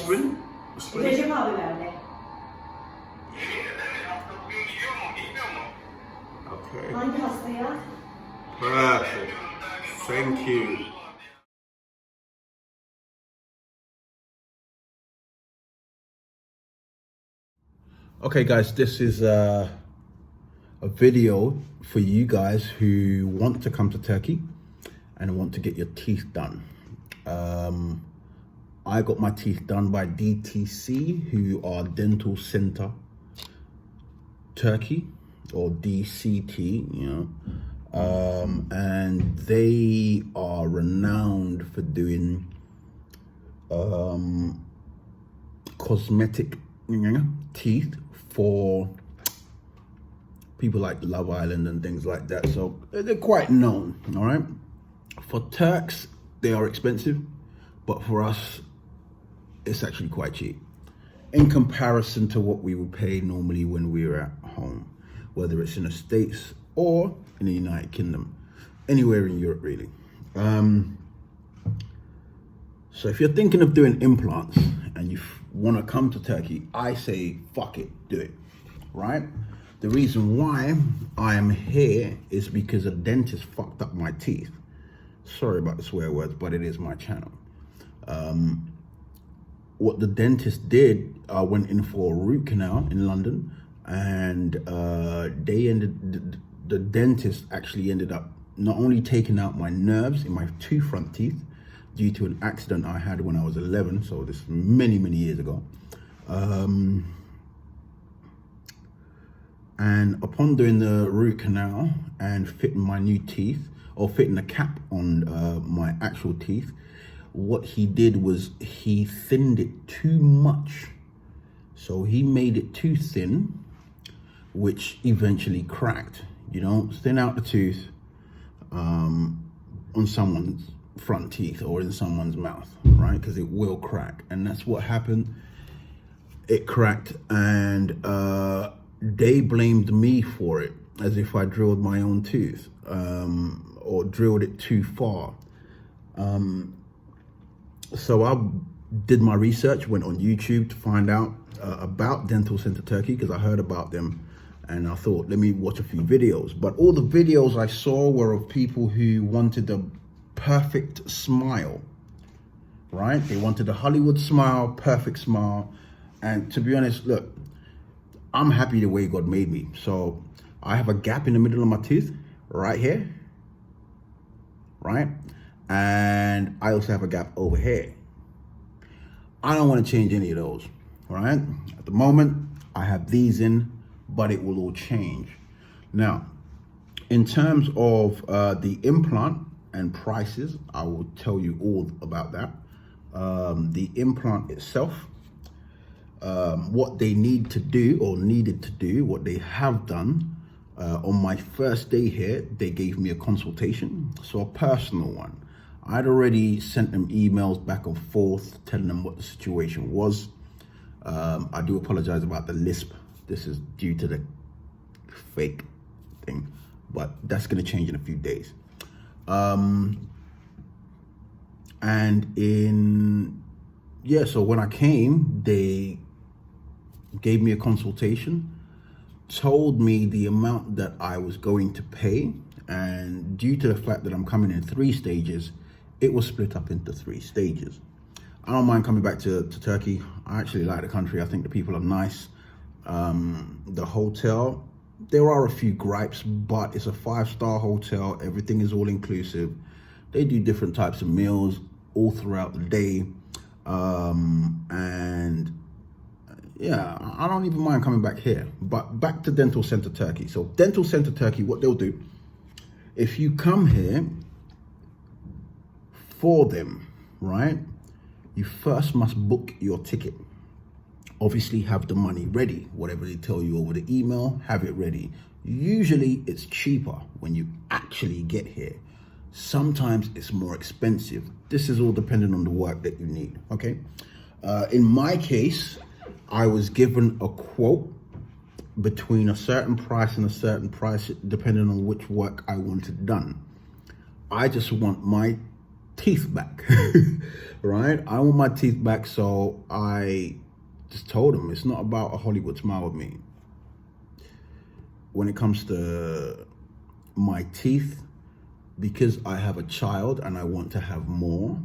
Whispering? Whispering? Recep abilerle. Okay. Hangi hastaya? Perfect. Thank you. Okay guys, this is a video for you guys who want to come to Turkey and want to get your teeth done. I got my teeth done by DTC, who are Dental Centre Turkey, or DCT, you know, and they are renowned for doing cosmetic, teeth for people like Love Island and things like that. So they're quite known, all right? For Turks, they are expensive, but for us, it's actually quite cheap in comparison to what we would pay normally when we were at home, whether it's in the States or in the United Kingdom, anywhere in Europe really. So if you're thinking of doing implants and you want to come to Turkey, I say fuck it, do it, right? The reason why I am here is because a dentist fucked up my teeth. Sorry about the swear words, but it is my channel. What the dentist did, I went in for a root canal in London, and the dentist actually ended up not only taking out my nerves in my two front teeth due to an accident I had when I was 11, so this is many years ago. And upon doing the root canal and fitting my new teeth, or fitting the cap on my actual teeth, what he did was he thinned it too much. So he made it too thin, which eventually cracked. You don't thin out the tooth on someone's front teeth or in someone's mouth, right? Because it will crack. And that's what happened. It cracked, and they blamed me for it, as if I drilled my own tooth, or drilled it too far. So I did my research, went on YouTube to find out about Dental Centre Turkey, because I heard about them, and I thought, let me watch a few videos. But all the videos I saw were of people who wanted a perfect smile, right? They wanted a Hollywood smile, perfect smile. And to be honest, look, I'm happy the way God made me. So I have a gap in the middle of my tooth right here, right? And I also have a gap over here. I don't want to change any of those, right? At the moment, I have these in, but it will all change. Now, in terms of the implant and prices, I will tell you all about that. The implant itself, what they need to do or needed to do, what they have done. On my first day here, they gave me a consultation, so a personal one. I'd already sent them emails back and forth telling them what the situation was. I do apologize about the lisp. This is due to the fake thing, but that's gonna change in a few days. So when I came, they gave me a consultation, told me the amount that I was going to pay, and due to the fact that I'm coming in 3 stages, it was split up into 3 stages. I don't mind coming back to Turkey. I actually like the country. I think the people are nice. The hotel, there are a few gripes, but it's a 5-star hotel. Everything is all inclusive. They do different types of meals all throughout the day. And yeah, I don't even mind coming back here. But back to Dental Centre Turkey. So Dental Centre Turkey, what they'll do, if you come here for them, right, you first must book your ticket. Obviously have the money ready. Whatever they tell you over the email, have it ready. Usually it's cheaper when you actually get here. Sometimes it's more expensive. This is all dependent on the work that you need, okay? In my case, I was given a quote between a certain price and a certain price, depending on which work I wanted done. I just want my teeth back, right? I want my teeth back. So I just told him it's not about a Hollywood smile with me. When it comes to my teeth, because I have a child and I want to have more,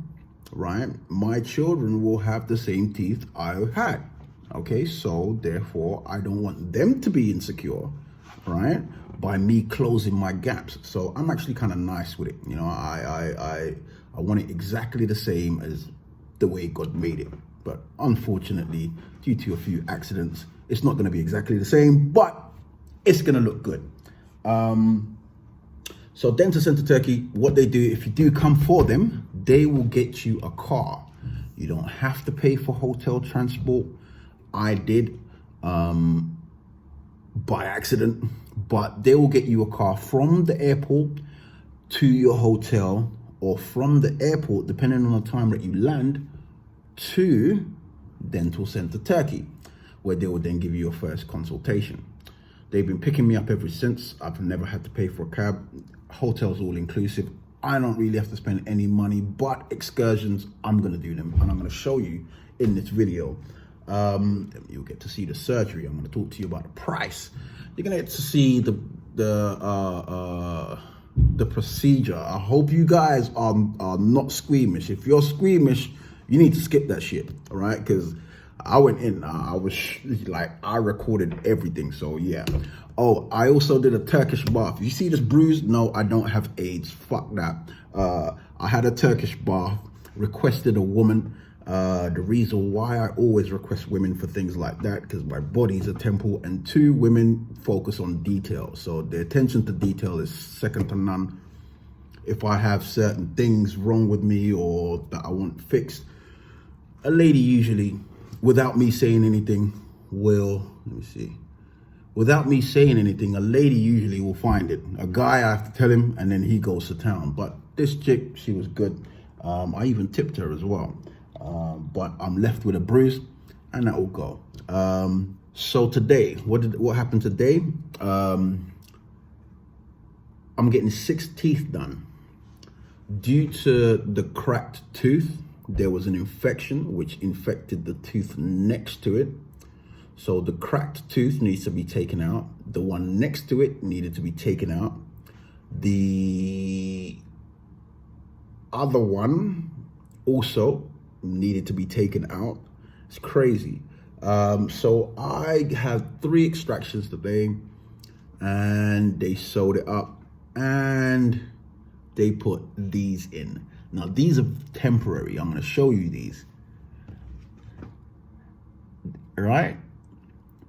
right? My children will have the same teeth I had. Okay, so therefore I don't want them to be insecure, right? By me closing my gaps. So I'm actually kind of nice with it. You know, I want it exactly the same as the way God made it. But unfortunately, due to a few accidents, it's not going to be exactly the same, but it's going to look good. So Dental Centre Turkey, what they do, if you do come for them, they will get you a car. You don't have to pay for hotel transport. I did by accident, but they will get you a car from the airport to your hotel, or from the airport, depending on the time that you land, to Dental Centre Turkey, where they will then give you your first consultation. They've been picking me up ever since. I've never had to pay for a cab. Hotel's all inclusive. I don't really have to spend any money, but excursions, I'm gonna do them, and I'm gonna show you in this video. You'll get to see the surgery. I'm gonna talk to you about the price. You're gonna get to see the procedure. I hope you guys are not squeamish. If you're squeamish, you need to skip that shit, all right? Because I went in, I was like, I recorded everything, so yeah. Oh, I also did a Turkish bath. You see this bruise? No, I don't have AIDS. Fuck that. I had a Turkish bath, requested a woman. The reason why I always request women for things like that, because my body's a temple, and 2, women focus on detail. So the attention to detail is second to none. If I have certain things wrong with me or that I want fixed, a lady usually, without me saying anything, without me saying anything, a lady usually will find it. A guy, I have to tell him, and then he goes to town. But this chick, she was good. I even tipped her as well. But I'm left with a bruise, and that will go. So today, what happened today? I'm getting 6 teeth done. Due to the cracked tooth, there was an infection which infected the tooth next to it. So the cracked tooth needs to be taken out. The one next to it needed to be taken out. The other one also needed to be taken out. It's crazy. So I had 3 extractions today, and they sewed it up, and they put these in. Now these are temporary. I'm going to show you these. All right,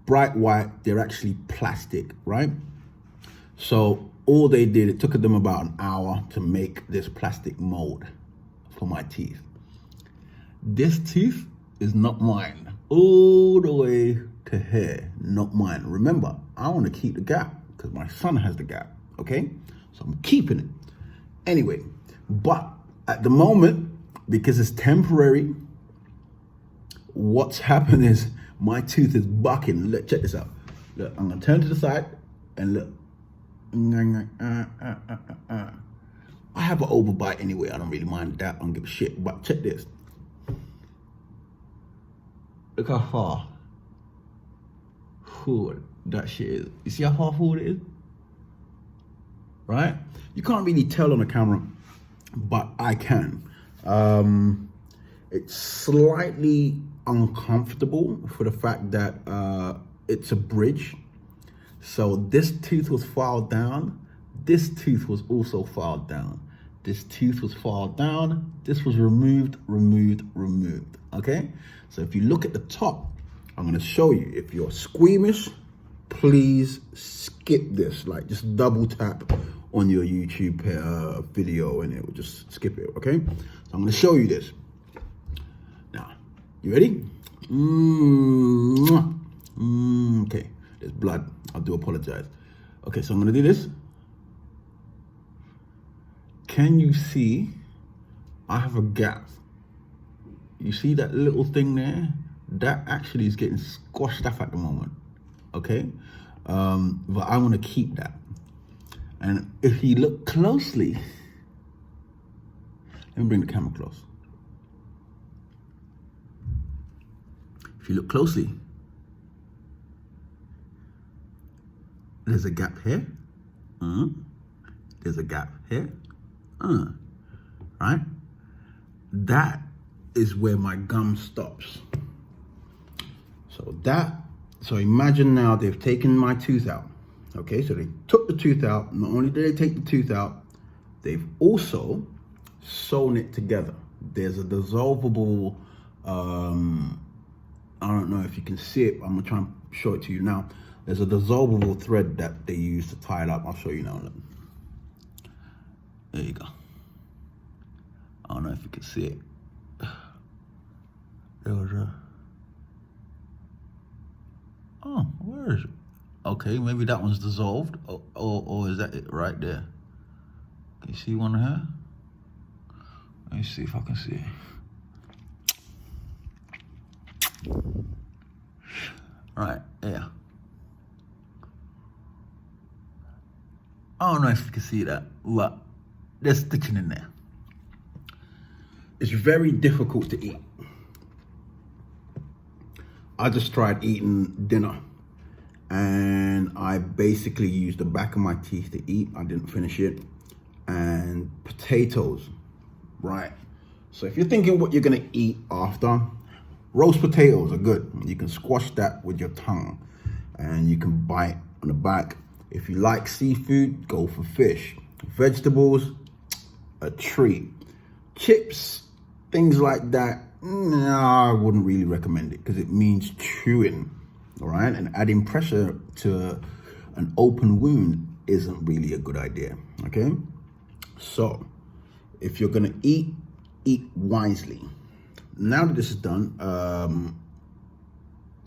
bright white. They're actually plastic, right? So all they did, it took them about an hour to make this plastic mold for my teeth. This tooth is not mine, all the way to here, not mine. Remember, I want to keep the gap because my son has the gap, okay? So I'm keeping it. Anyway, but at the moment, because it's temporary, what's happened is my tooth is bucking. Look, check this out. Look, I'm gonna turn to the side and look. I have an overbite anyway. I don't really mind that. I don't give a shit. But check this. Look how far forward that shit is. You see how far forward it is? Right? You can't really tell on the camera, but I can. It's slightly uncomfortable for the fact that it's a bridge. So this tooth was filed down. This tooth was also filed down. This tooth was filed down. This was removed. Okay? So if you look at the top, I'm gonna show you. If you're squeamish, please skip this. Like, just double tap on your YouTube video and it will just skip it, okay? So I'm gonna show you this. Now, you ready? Okay, there's blood. I do apologize. Okay, so I'm gonna do this. Can you see I have a gap? You see that little thing there? That actually is getting squashed up at the moment, okay? But I want to keep that. And if you look closely, Let me bring the camera close. If you look closely, there's a gap here. There's a gap here. Right? That is where my gum stops. So imagine now they've taken my tooth out. Okay, so they took the tooth out. Not only did they take the tooth out, they've also sewn it together. There's a dissolvable, I don't know if you can see it, but I'm gonna try and show it to you now. There's a dissolvable thread that they use to tie it up. I'll show you now. Look. There you go. I don't know if you can see it. There was a, oh, where is it? Okay, maybe that one's dissolved. Or is that it right there? Can you see one here? Let me see if I can see it. Right, yeah. I don't know if you can see that, but there's stitching in there. It's very difficult to eat. I just tried eating dinner and I basically used the back of my teeth to eat. I didn't finish it. And potatoes, right? So if you're thinking what you're gonna eat after, roast potatoes are good. You can squash that with your tongue and you can bite on the back. If you like seafood, go for fish. Vegetables, a treat. Chips, things like that, no, I wouldn't really recommend it because it means chewing, all right? And adding pressure to an open wound isn't really a good idea, okay? So if you're gonna eat wisely. Now that this is done,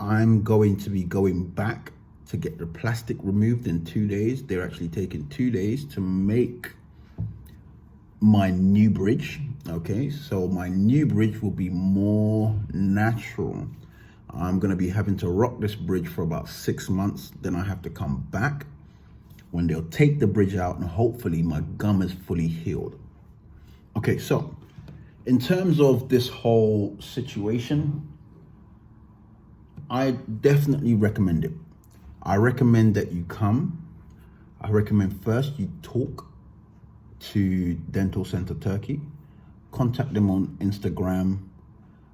I'm going to be going back to get the plastic removed in 2 days. They're actually taking 2 days to make my new bridge, okay? So my new bridge will be more natural. I'm gonna be having to rock this bridge for about 6 months. Then I have to come back when they'll take the bridge out and hopefully my gum is fully healed. Okay, so in terms of this whole situation, I definitely recommend it. I recommend that you come. I recommend first you talk to Dental Centre Turkey, contact them on Instagram,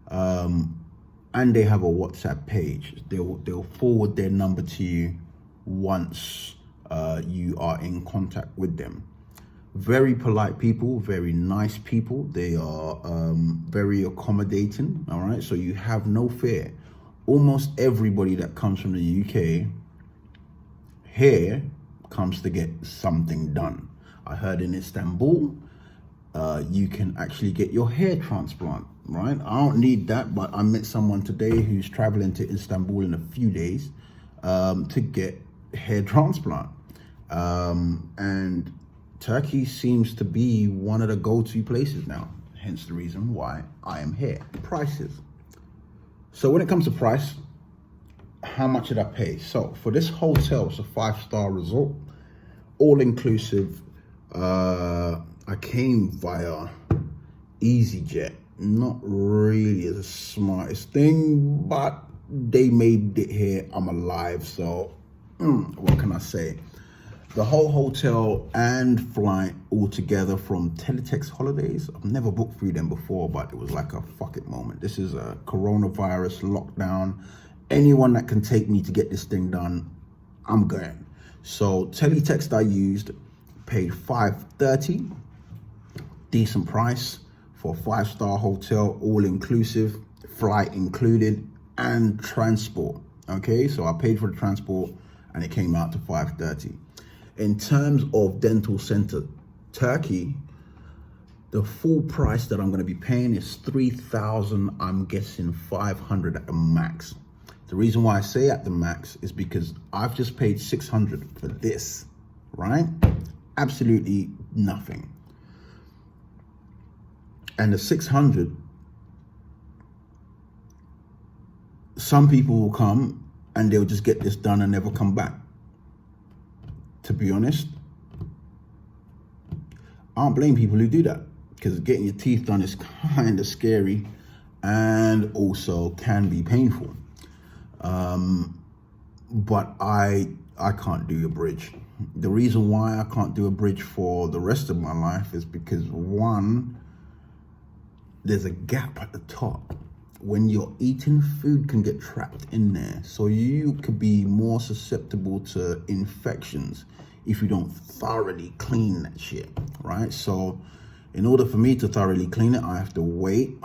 and they have a WhatsApp page. They'll forward their number to you once you are in contact with them. Very polite people, very nice people. They are very accommodating, all right? So you have no fear. Almost everybody that comes from the UK here comes to get something done. I heard in Istanbul, you can actually get your hair transplant, right? I don't need that, but I met someone today who's traveling to Istanbul in a few days to get hair transplant. And Turkey seems to be one of the go-to places now, hence the reason why I am here. Prices. So when it comes to price, how much did I pay? So for this hotel, it's a 5-star resort, all inclusive. I came via EasyJet, not really the smartest thing, but they made it here. I'm alive, so what can I say? The whole hotel and flight all together from Teletext Holidays. I've never booked through them before, but it was like a fuck it moment. This is a coronavirus lockdown. Anyone that can take me to get this thing done, I'm going. So Teletext I used, paid $530, decent price for a 5-star hotel, all inclusive, flight included, and transport. Okay, so I paid for the transport and it came out to $530. In terms of Dental Centre Turkey, the full price that I'm going to be paying is $3,000. I'm guessing $500 at the max. The reason why I say at the max is because I've just paid $600 for this, right? Absolutely nothing. And the $600, some people will come and they'll just get this done and never come back. To be honest, I don't blame people who do that because getting your teeth done is kind of scary and also can be painful. But I can't do a bridge. The reason why I can't do a bridge for the rest of my life is because, one, there's a gap at the top. When you're eating, food can get trapped in there. So you could be more susceptible to infections if you don't thoroughly clean that shit, right? So in order for me to thoroughly clean it, I have to wait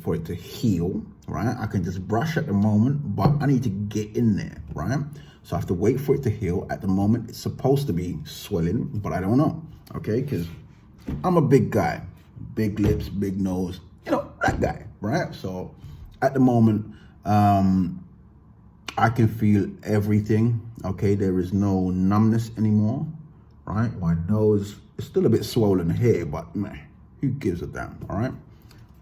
for it to heal, right? I can just brush at the moment, but I need to get in there, right? So I have to wait for it to heal. At the moment, it's supposed to be swelling, but I don't know, okay? Because I'm a big guy, big lips, big nose, you know, that guy, right? So at the moment, I can feel everything, okay? There is no numbness anymore, right? My nose is still a bit swollen here, but man, who gives a damn, all right?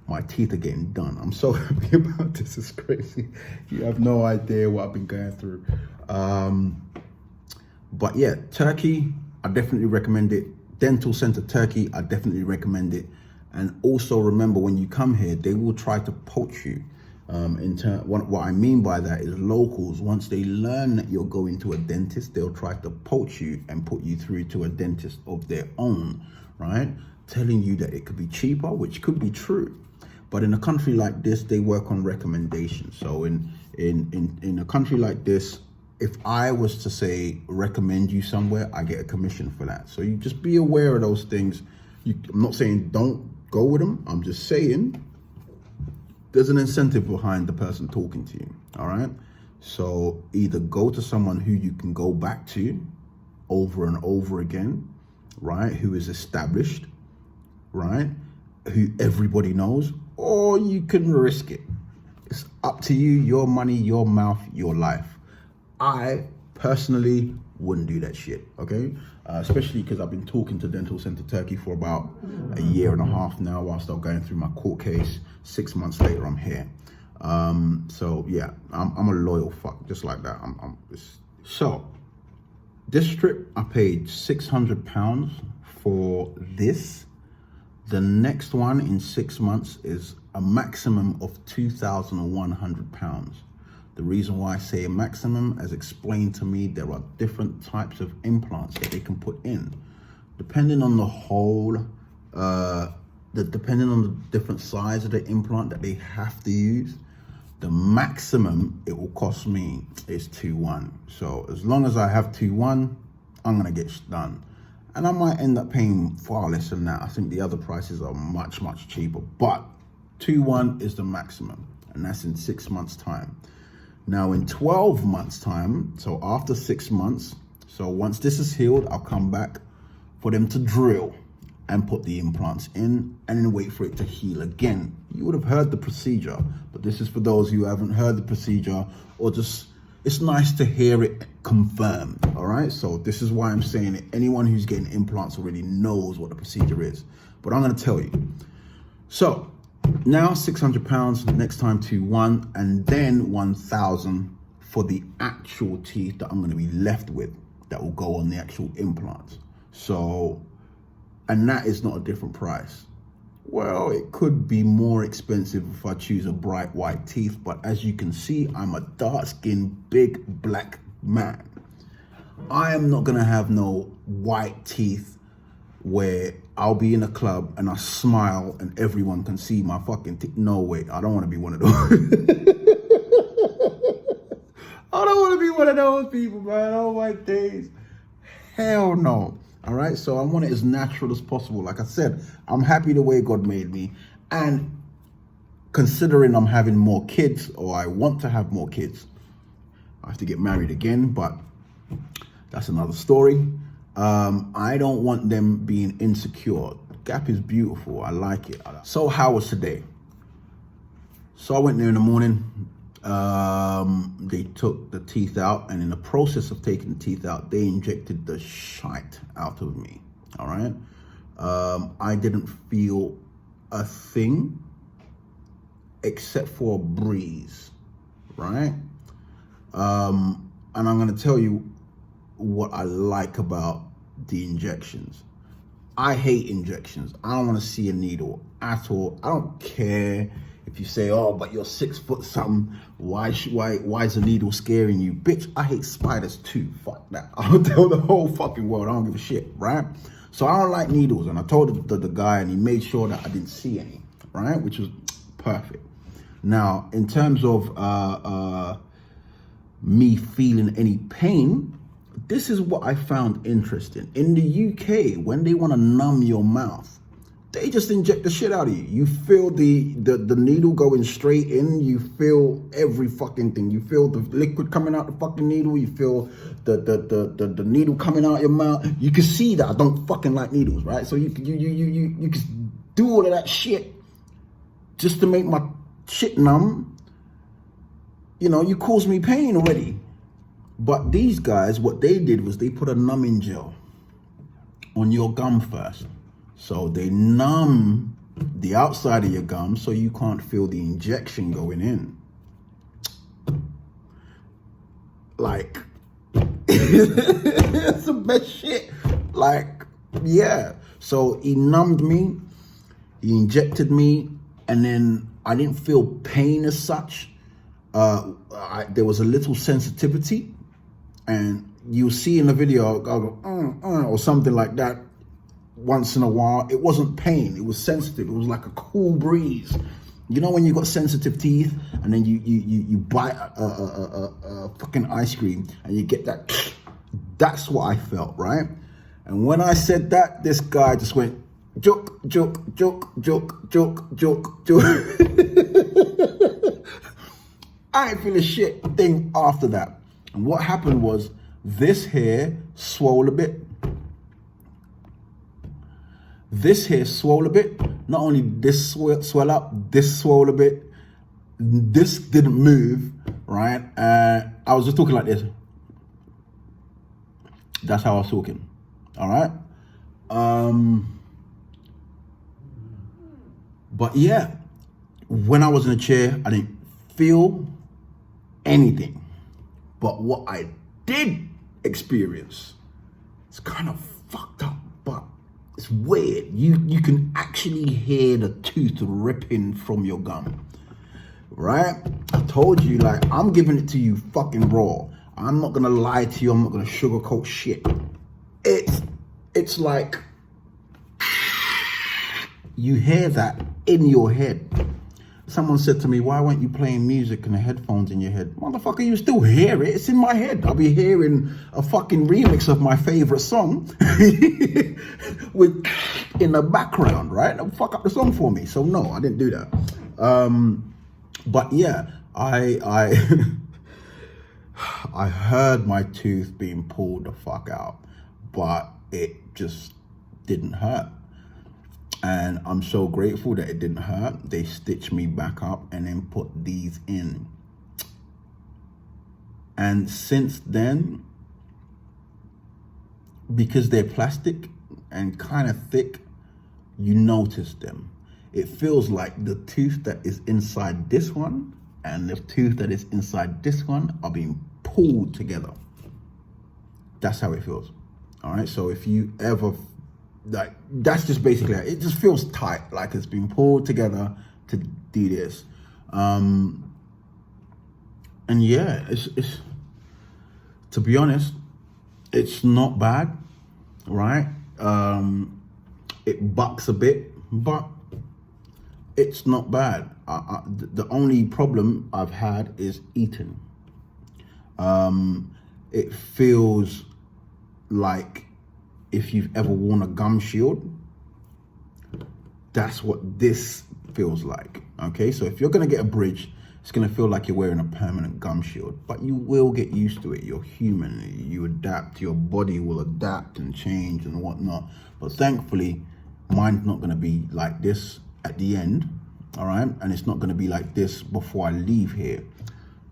My teeth are getting done. I'm so happy about this. It's crazy. You have no idea what I've been going through. But yeah, Turkey, I definitely recommend it. Dental Centre Turkey, I definitely recommend it. And also remember, when you come here, they will try to poach you. What I mean by that is locals, once they learn that you're going to a dentist, they'll try to poach you and put you through to a dentist of their own, right? Telling you that it could be cheaper, which could be true. But in a country like this, they work on recommendations. So in a country like this, if I was to say recommend you somewhere, I get a commission for that. So you just be aware of those things. I'm not saying don't go with them. I'm just saying there's an incentive behind the person talking to you, all right? So either go to someone who you can go back to over and over again, right? Who is established, right? Who everybody knows, or you can risk it. It's up to you, your money, your mouth, your life. I personally wouldn't do that shit, okay? Especially because I've been talking to Dental Centre Turkey for about a year and a half now whilst I'm going through my court case. 6 months later, I'm here. So yeah, I'm a loyal fuck, just like that. So this trip, I paid £600 for this. The next one in 6 months is a maximum of £2,100. The reason why I say a maximum, as explained to me, there are different types of implants that they can put in. Depending on the hole, depending on the different size of the implant that they have to use, the maximum it will cost me is 2,100. So as long as I have 2,100, I'm gonna get done. And I might end up paying far less than that. I think the other prices are much, much cheaper, but 2,100 is the maximum, and that's in 6 months' time. Now in 12 months' time, so after 6 months, so once this is healed, I'll come back for them to drill and put the implants in and then wait for it to heal again. You would have heard the procedure, but this is for those who haven't heard the procedure, or just, it's nice to hear it confirmed, all right? So this is why I'm saying it. Anyone who's getting implants already knows what the procedure is, but I'm gonna tell you. So now £600, next time 2,100, and then 1,000 for the actual teeth that I'm gonna be left with that will go on the actual implants. So, and that is not a different price. Well, it could be more expensive if I choose a bright white teeth, but as you can see, I'm a dark-skinned, big black man. I am not gonna have no white teeth where I'll be in a club and I smile and everyone can see my fucking teeth. No way, I don't wanna be one of those. I don't wanna be one of those people, man. Oh my days. Hell no. All right, so I want it as natural as possible. Like I said, I'm happy the way God made me. And considering I'm having more kids, or I want to have more kids, I have to get married again, but that's another story. I don't want them being insecure. Gap is beautiful, I like it. So how was today? So I went there in the morning. They took the teeth out, and in the process of taking the teeth out, they injected the shite out of me, all right? I didn't feel a thing except for a breeze, right? And I'm gonna tell you what I like about the injections. I hate injections. I don't want to see a needle at all. I don't care if you say, oh, but you're 6 foot something. Why is a needle scaring you? Bitch, I hate spiders too. Fuck that. I'll tell the whole fucking world. I don't give a shit, right? So I don't like needles. And I told the guy, and he made sure that I didn't see any, right? Which was perfect. Now, in terms of me feeling any pain, this is what I found interesting. In the UK, when they want to numb your mouth, they just inject the shit out of you. You feel the needle going straight in. You feel every fucking thing. You feel the liquid coming out the fucking needle. You feel the needle coming out your mouth. You can see that I don't fucking like needles, right? So you can do all of that shit just to make my shit numb. You know, you cause me pain already. But these guys, what they did was they put a numbing gel on your gum first. So they numb the outside of your gum so you can't feel the injection going in. Like, it's the best shit. Like, yeah. So he numbed me, he injected me, and then I didn't feel pain as such. There was a little sensitivity. And you'll see in the video, I'll go, or something like that once in a while. It wasn't pain, it was sensitive. It was like a cool breeze. You know when you got sensitive teeth and then you bite a fucking ice cream and you get that, that's what I felt, right? And when I said that, this guy just went, juk, juk, juk, juk, juk, juk, juk. I ain't feel a shit thing after that. And what happened was this hair swole a bit. This hair swole a bit. Not only this swell up, this swole a bit. This didn't move, right? I was just talking like this. That's how I was talking, all right? But yeah, when I was in a chair, I didn't feel anything. But what I did experience, it's kind of fucked up, but it's weird. You can actually hear the tooth ripping from your gum, right? I told you, like, I'm giving it to you fucking raw. I'm not gonna lie to you. I'm not gonna sugarcoat shit. It's like, you hear that in your head. Someone said to me, why weren't you playing music and the headphones in your head? Motherfucker, you still hear it. It's in my head. I'll be hearing a fucking remix of my favorite song with in the background, right? Don't fuck up the song for me. So no, I didn't do that. But yeah, I I heard my tooth being pulled the fuck out, but it just didn't hurt. And I'm so grateful that it didn't hurt. They stitched me back up and then put these in. And since then, because they're plastic and kind of thick, you notice them. It feels like the tooth that is inside this one and the tooth that is inside this one are being pulled together. That's how it feels. All right, so if you ever, like, that's just basically it. Just feels tight, like it's been pulled together to do this. And yeah, it's to be honest, it's not bad, right? It bucks a bit, but it's not bad. The only problem I've had is eating. It feels like if you've ever worn a gum shield, that's what this feels like, okay? So if you're gonna get a bridge, it's gonna feel like you're wearing a permanent gum shield, but you will get used to it. You're human, you adapt, your body will adapt and change and whatnot. But thankfully, mine's not gonna be like this at the end, all right? And it's not gonna be like this before I leave here.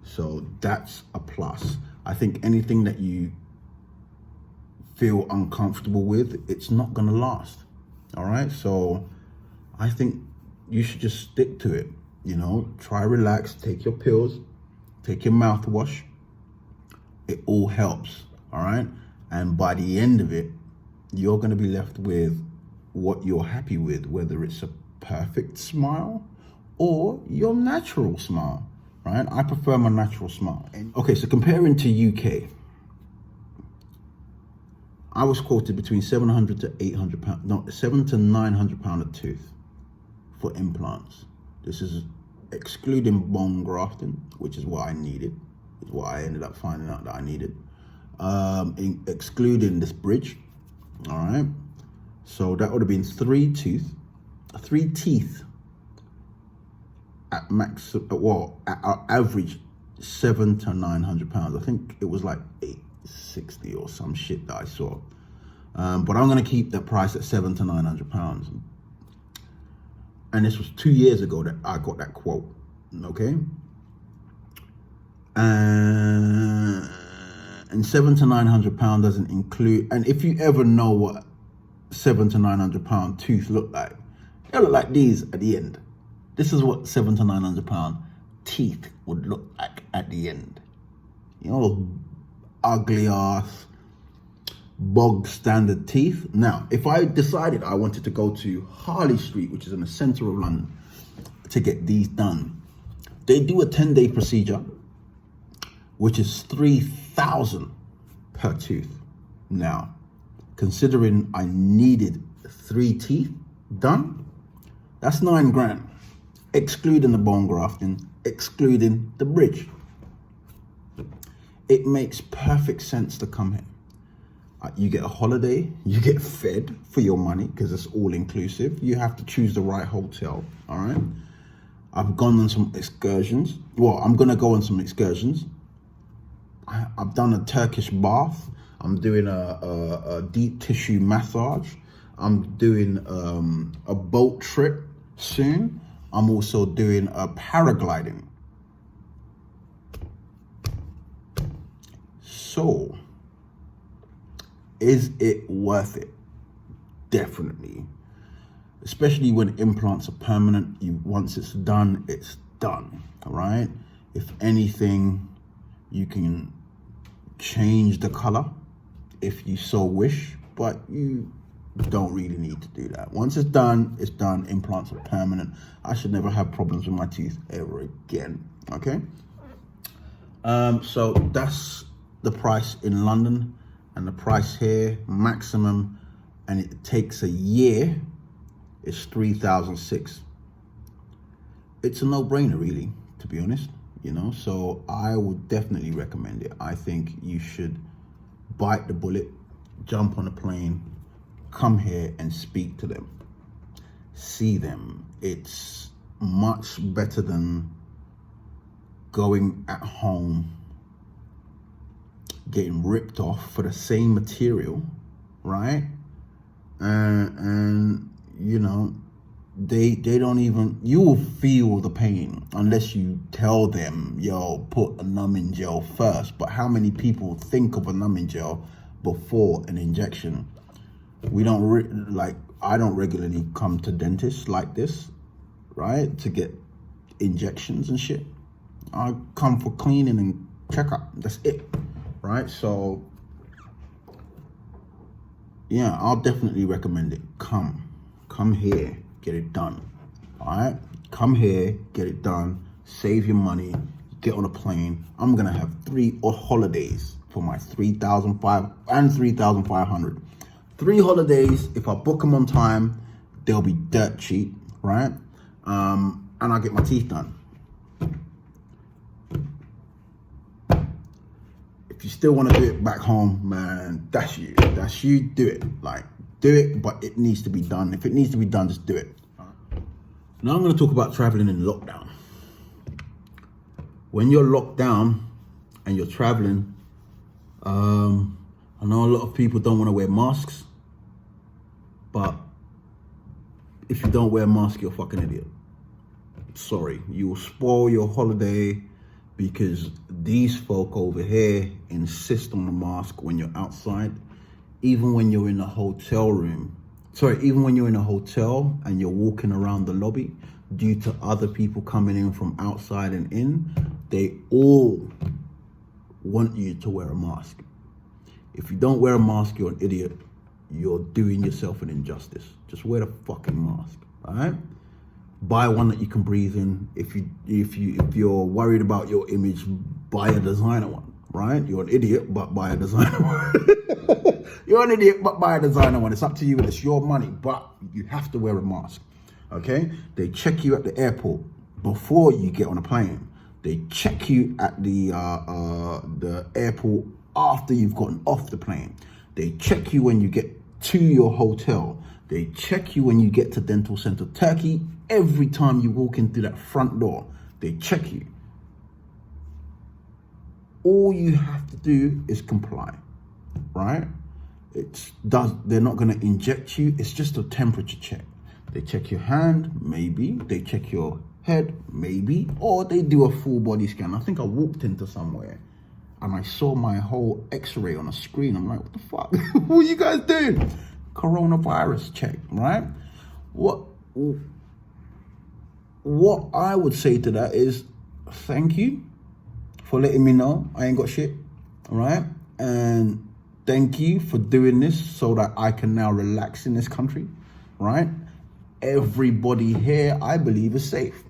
So that's a plus. I think anything that you feel uncomfortable with, it's not gonna last, all right? So I think you should just stick to it, you know? Try relax, take your pills, take your mouthwash. It all helps, all right? And by the end of it, you're gonna be left with what you're happy with, whether it's a perfect smile or your natural smile, right? I prefer my natural smile. Okay, so comparing to UK, I was quoted between 700 to 800 pounds, no, 700 to 900 pound a tooth for implants. This is excluding bone grafting, which is what I needed, is what I ended up finding out that I needed. Excluding this bridge, all right? So that would have been three teeth at max, well, at our average 700 to 900 pounds. I think it was like 860 or some shit that I saw. But I'm gonna keep that price at 700 to 900 pounds. And this was 2 years ago that I got that quote, okay? And 700 to 900 pounds doesn't include, and if you ever know what 700 to 900 pound tooth look like, they look like these at the end. This is what 700 to 900 pound teeth would look like at the end. You know, those ugly ass bog standard teeth. Now, if I decided I wanted to go to Harley Street, which is in the center of London, to get these done, they do a 10-day procedure, which is 3,000 per tooth. Now, considering I needed 3 teeth done, that's 9 grand, excluding the bone grafting, excluding the bridge. It makes perfect sense to come here. You get a holiday, you get fed for your money because it's all inclusive. You have to choose the right hotel, all right? I've gone on some excursions. Well, I'm gonna go on some excursions. I've done a Turkish bath. I'm doing a deep tissue massage. I'm doing a boat trip soon. I'm also doing a paragliding. So, is it worth it? Definitely. Especially when implants are permanent. Once it's done, all right? If anything, you can change the color if you so wish, but you don't really need to do that. Once it's done, it's done. Implants are permanent. I should never have problems with my teeth ever again, okay? So that's the price in London, and the price here, maximum, and it takes a year, is 3,600. It's a no-brainer, really, to be honest, you know? So I would definitely recommend it. I think you should bite the bullet, jump on a plane, come here and speak to them, see them. It's much better than going at home, getting ripped off for the same material, right? And you know, they don't even, you will feel the pain unless you tell them, yo, put a numbing gel first. But how many people think of a numbing gel before an injection? We don't I don't regularly come to dentists like this, right, to get injections and shit. I come for cleaning and checkup. That's it, right? So yeah, I'll definitely recommend it. Come here, get it done. All right, come here, get it done. Save your money. Get on a plane. I'm gonna have 3 holidays for my 3,500 and 3,500. 3 holidays. If I book them on time, they'll be dirt cheap, right? And I'll get my teeth done. If you still want to do it back home, man, that's you. That's you. Do it. Like, do it, but it needs to be done. If it needs to be done, just do it. Now I'm going to talk about traveling in lockdown. When you're locked down and you're traveling, I know a lot of people don't want to wear masks, but if you don't wear a mask, you're a fucking idiot. Sorry, you will spoil your holiday because these folk over here insist on the mask when you're outside. Even when you're in a hotel room, even when you're in a hotel and you're walking around the lobby, due to other people coming in from outside and in, they all want you to wear a mask. If you don't wear a mask, you're an idiot. you're doing yourself an injustice. Just wear the fucking mask, all right? Buy one that you can breathe in. If you're worried about your image, buy a designer one, right? You're an idiot, but buy a designer one. You're an idiot, but buy a designer one. It's up to you, and it's your money, but you have to wear a mask, okay? They check you at the airport before you get on a plane. They check you at the airport after you've gotten off the plane. They check you when you get to your hotel. They check you when you get to Dental Centre Turkey. Every time you walk into that front door, they check you. All you have to do is comply, right? They're not going to inject you. It's just a temperature check. They check your hand, maybe. They check your head, maybe. Or they do a full body scan. I think I walked into somewhere and I saw my whole x-ray on a screen. I'm like, what the fuck? What are you guys doing? Coronavirus check, right? What I would say to that is, thank you for letting me know I ain't got shit, all right? And thank you for doing this so that I can now relax in this country, right? Everybody here, I believe, is safe.